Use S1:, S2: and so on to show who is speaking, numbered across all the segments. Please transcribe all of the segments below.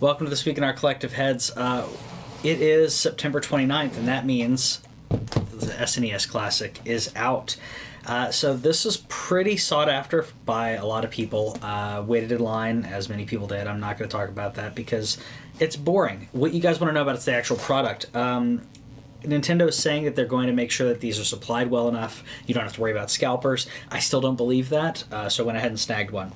S1: Welcome to This Week in Our Collective Heads. It is September 29th, and that means the SNES Classic is out. So this is pretty sought after by a lot of people. Waited in line, as many people did. I'm not going to talk about that because it's boring. What you guys want to know about is the actual product. Nintendo is saying that they're going to make sure that these are supplied well enough. You don't have to worry about scalpers. I still don't believe that, so I went ahead and snagged one.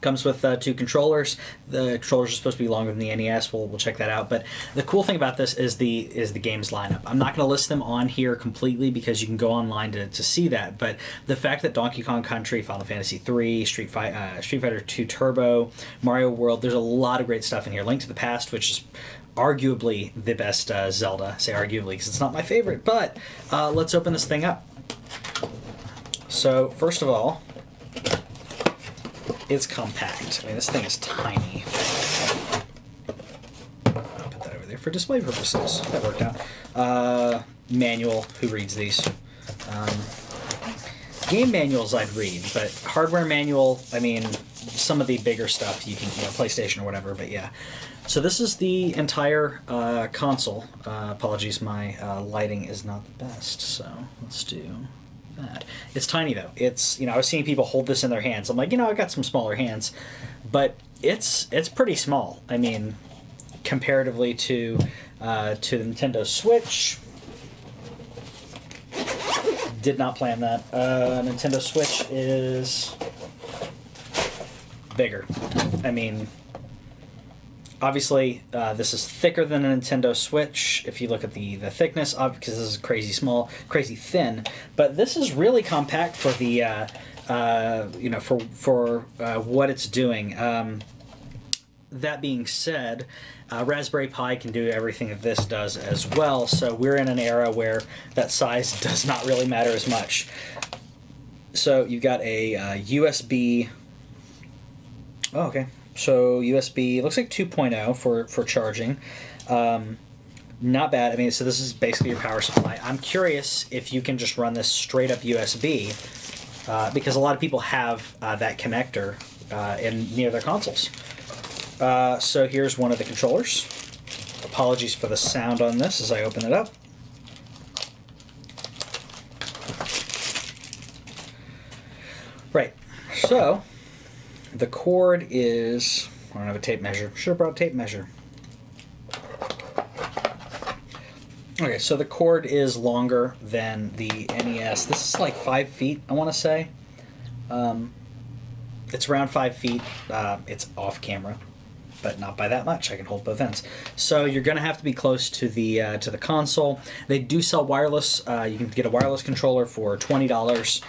S1: Comes with two controllers. The controllers are supposed to be longer than the NES. We'll check that out. But the cool thing about this is the games lineup. I'm not going to list them on here completely because you can go online to see that. But the fact that Donkey Kong Country, Final Fantasy III, Street Fighter II Turbo, Mario World, there's a lot of great stuff in here. Link to the Past, which is arguably the best Zelda. I say arguably because it's not my favorite. But let's open this thing up. So first of all, it's compact. I mean, this thing is tiny. I'll put that over there for display purposes. That worked out. Manual. Who reads these? Game manuals I'd read, but hardware manual, I mean, some of the bigger stuff you can, PlayStation or whatever, but yeah. So this is the entire console. Apologies, my lighting is not the best, so let's do that. It's tiny though. It's, I was seeing people hold this in their hands. I'm like, I've got some smaller hands, but it's pretty small. I mean, comparatively to the Nintendo Switch. Did not plan that. Nintendo Switch is bigger. I mean, obviously, this is thicker than a Nintendo Switch. If you look at the thickness, because this is crazy small, crazy thin, but this is really compact for the for what it's doing. That being said, Raspberry Pi can do everything that this does as well. So we're in an era where that size does not really matter as much. So you've got a USB. Oh, okay. So USB, looks like 2.0 for charging. Not bad. I mean, so this is basically your power supply. I'm curious if you can just run this straight up USB, because a lot of people have that connector near their consoles. So here's one of the controllers. Apologies for the sound on this as I open it up. Right. So the cord is, I don't have a tape measure. Should have brought a tape measure. Okay, so the cord is longer than the NES. This is like 5 feet, I want to say. It's around 5 feet. It's off camera, but not by that much. I can hold both ends. So you're going to have to be close to the console. They do sell wireless. You can get a wireless controller for $20.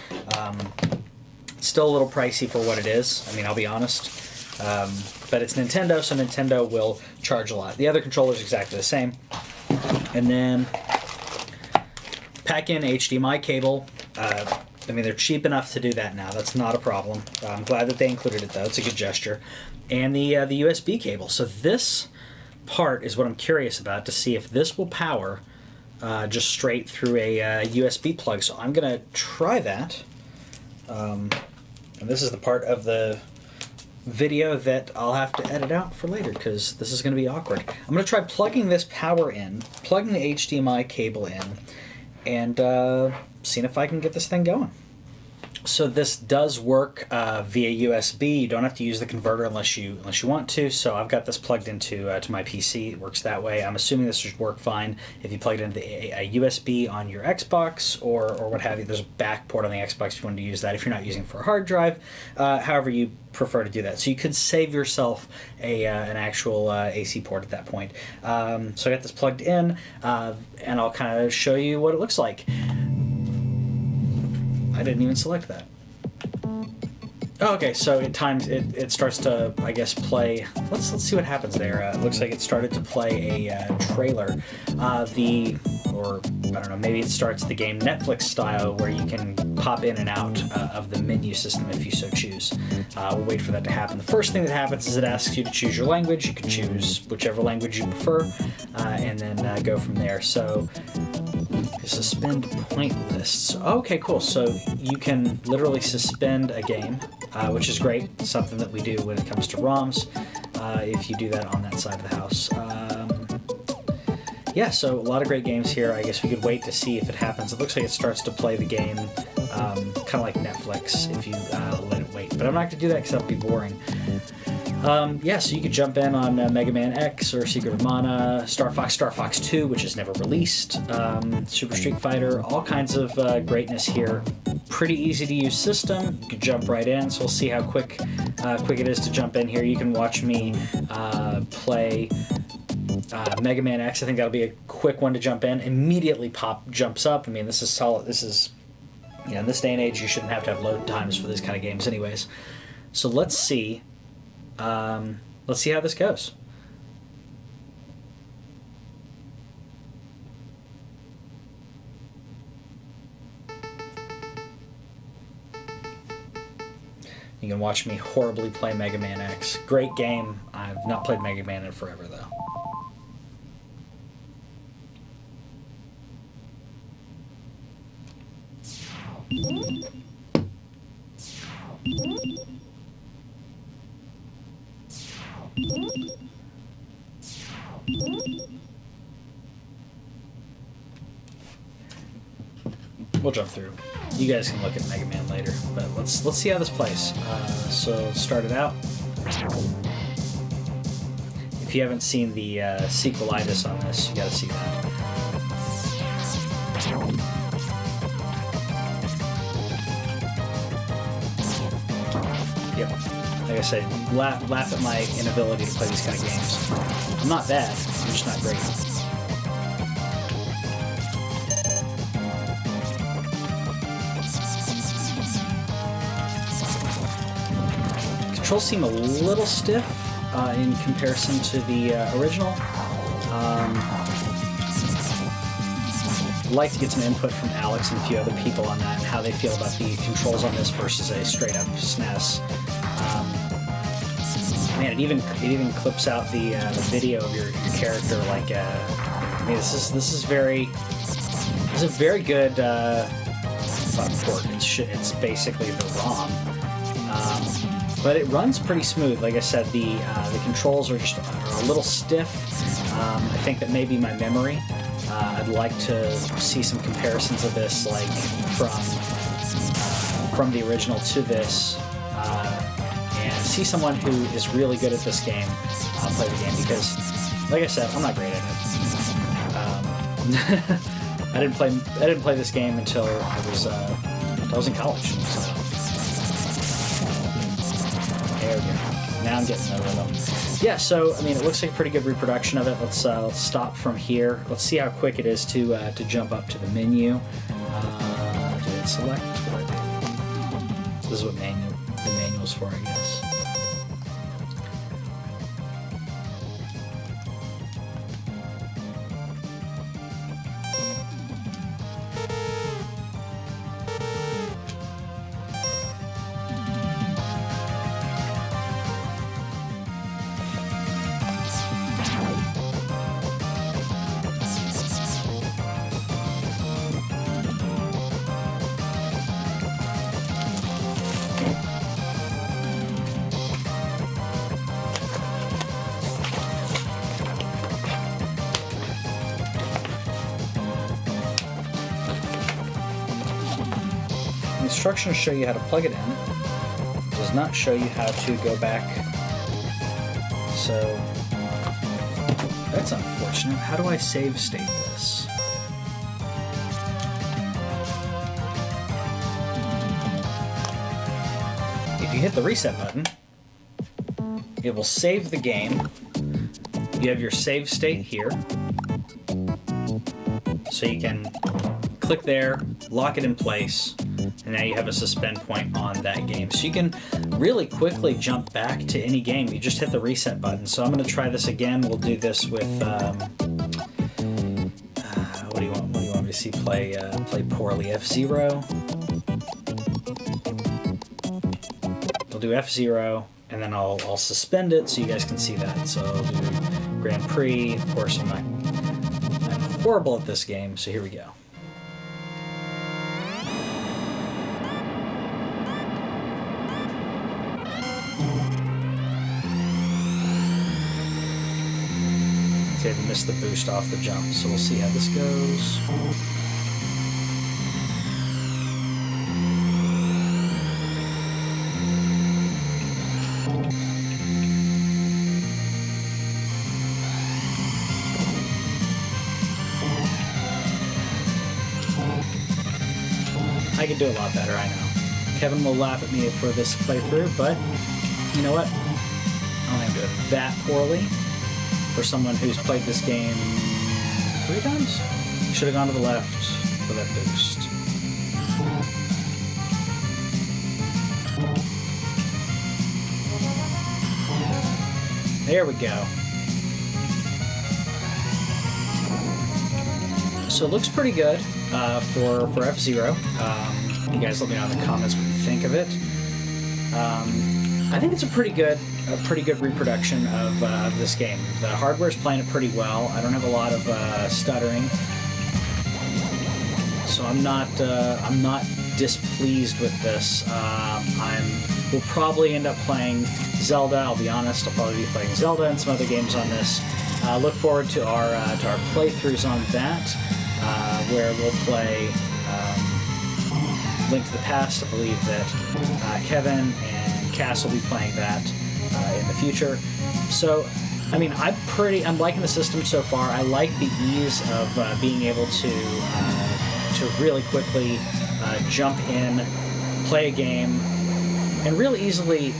S1: Still a little pricey for what it is. I mean, I'll be honest. But it's Nintendo, so Nintendo will charge a lot. The other controller is exactly the same. And then pack in HDMI cable. I mean, they're cheap enough to do that now. That's not a problem. I'm glad that they included it, though. It's a good gesture. And the USB cable. So this part is what I'm curious about, to see if this will power just straight through a USB plug. So I'm going to try that. And this is the part of the video that I'll have to edit out for later because this is going to be awkward. I'm going to try plugging this power in, plugging the HDMI cable in, and seeing if I can get this thing going. So this does work via USB. You don't have to use the converter unless you want to. So I've got this plugged into to my PC. It works that way. I'm assuming this should work fine if you plugged into a USB on your Xbox or what have you. There's a back port on the Xbox if you want to use that if you're not using it for a hard drive. However you prefer to do that. So you could save yourself an actual AC port at that point. So I got this plugged in, and I'll kind of show you what it looks like. I didn't even select that. Oh, okay, so it starts to, I guess, play. Let's see what happens there. It looks like it started to play a trailer. Or I don't know, maybe it starts the game Netflix style where you can pop in and out of the menu system if you so choose. We'll wait for that to happen. The first thing that happens is it asks you to choose your language. You can choose whichever language you prefer, and then go from there. So suspend point lists. Okay, cool. So you can literally suspend a game, which is great. Something that we do when it comes to ROMs. if you do that on that side of the house. Yeah, so a lot of great games here. I guess we could wait to see if it happens. It looks like it starts to play the game kind of like Netflix if you let it wait. But I'm not going to do that because that would be boring. Yeah, so you could jump in on Mega Man X or Secret of Mana, Star Fox 2, which is never released, Super Street Fighter, all kinds of greatness here. Pretty easy to use system. You can jump right in, so we'll see how quick it is to jump in here. You can watch me play Mega Man X. I think that'll be a quick one to jump in. Immediately jumps up. I mean, this is solid. This is, you know, in this day and age, you shouldn't have to have load times for these kind of games anyways. So let's see. Let's see how this goes. You can watch me horribly play Mega Man X. Great game. I've not played Mega Man in forever, though. We'll jump through. You guys can look at Mega Man later, but let's see how this plays. So let's start it out. If you haven't seen the sequelitis on this, you got to see that. Yep. Like I said, laugh at my inability to play these kind of games. I'm not bad. I'm just not great. Controls seem a little stiff in comparison to the original. I'd like to get some input from Alex and a few other people on that and how they feel about the controls on this versus a straight up SNES. Man, it even clips out the video of your character. Like, I mean, this is a very good port. It's basically the ROM. But it runs pretty smooth. Like I said, the controls are a little stiff. I think that maybe my memory. I'd like to see some comparisons of this, like from the original to this, and see someone who is really good at this game play the game. Because, like I said, I'm not great at it. I didn't play this game until I was in college. So. There we go. Now I'm getting the rhythm. Yeah, so I mean, it looks like a pretty good reproduction of it. Let's stop from here. Let's see how quick it is to jump up to the menu. Did it select? What do I do? This is what the manual's for, I guess. Instructions show you how to plug it in. It does not show you how to go back. So that's unfortunate. How do I save state this? If you hit the reset button, it will save the game. You have your save state here. So you can click there, lock it in place, and now you have a suspend point on that game. So you can really quickly jump back to any game. You just hit the reset button. So I'm going to try this again. We'll do this with, what do you want me to see play poorly? F-Zero. We'll do F-Zero, and then I'll suspend it so you guys can see that. So I'll do Grand Prix. Of course, I'm horrible at this game, so here we go. say they missed the boost off the jump, so we'll see how this goes. I could do a lot better, I know. Kevin will laugh at me for this playthrough, but you know what? I don't think I'm doing that poorly for someone who's played this game 3 times. Should have gone to the left for that boost. There we go. So it looks pretty good for F-Zero. You guys let me know in the comments what you think of it. I think it's a pretty good reproduction of this game. The hardware's playing it pretty well. I don't have a lot of stuttering, so I'm not displeased with this. We'll probably end up playing Zelda. I'll be honest. I'll probably be playing Zelda and some other games on this. Look forward to our playthroughs on that, where we'll play Link to the Past. I believe that Kevin and Cass will be playing that in the future. So, I mean, I'm liking the system so far. I like the ease of being able to really quickly jump in, play a game, and really easily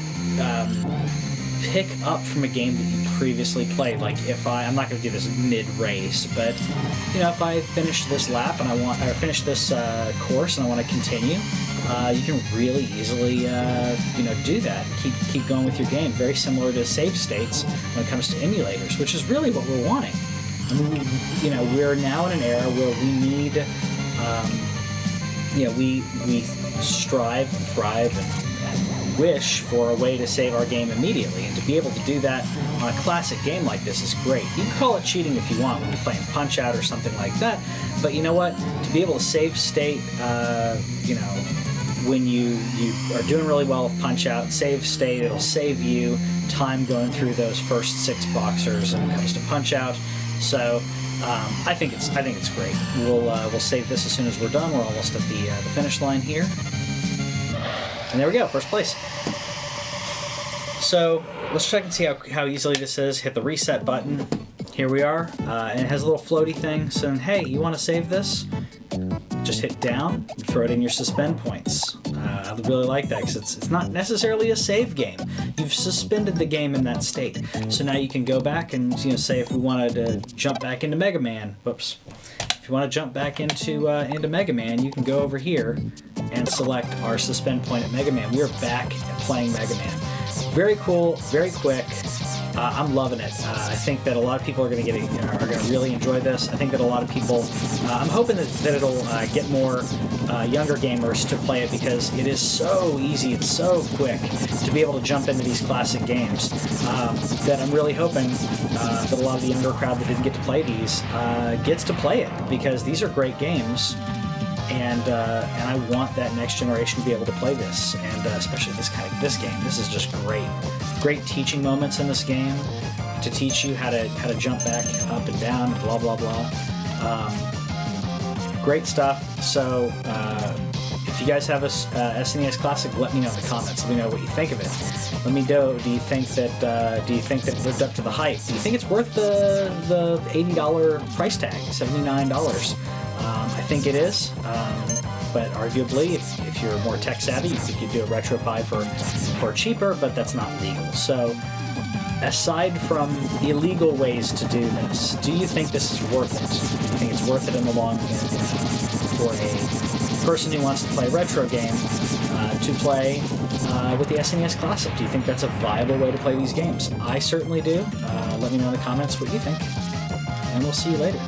S1: pick up from a game that you previously played. Like if I'm not going to do this mid-race, but you know, if I finish this lap and or finish this course and I want to continue, you can really easily do that. Keep going with your game. Very similar to save states when it comes to emulators, which is really what we're wanting. I mean, we're now in an era where we need, we strive and thrive and wish for a way to save our game immediately, and to be able to do that on a classic game like this is great. You can call it cheating if you want when you're playing Punch-Out or something like that, but you know what? To be able to save state, when you are doing really well with Punch-Out, save state, it'll save you time going through those first 6 boxers when it comes to Punch-Out. So I think it's great. We'll save this as soon as we're done. We're almost at the finish line here. And there we go, first place. So let's check and see how easily this is. Hit the reset button. Here we are. And it has a little floaty thing saying, hey, you want to save this? Just hit down, throw it in your suspend points. I really like that because it's not necessarily a save game. You've suspended the game in that state. So now you can go back and say if we wanted to jump back into Mega Man, whoops. If you want to jump back into Mega Man, you can go over here and select our suspend point at Mega Man. We are back playing Mega Man. Very cool, very quick. I'm loving it. I think that a lot of people are going to really enjoy this. I think that a lot of people, I'm hoping that it'll get more younger gamers to play it, because it is so easy, it's so quick to be able to jump into these classic games, that I'm really hoping that a lot of the younger crowd that didn't get to play these gets to play it, because these are great games. And I want that next generation to be able to play this, and especially this game. This is just great. Great teaching moments in this game to teach you how to jump back up and down, blah blah blah. Great stuff. So if you guys have a SNES Classic, let me know in the comments. Let me know what you think of it. Let me know. Do you think that it lived up to the hype? Do you think it's worth the $80 price tag, $79? I think it is, but arguably, if you're more tech savvy, you could do a RetroPie for cheaper, but that's not legal. So, aside from illegal ways to do this, do you think this is worth it? Do you think it's worth it in the long run for a person who wants to play a retro game to play with the SNES Classic? Do you think that's a viable way to play these games? I certainly do. Let me know in the comments what you think, and we'll see you later.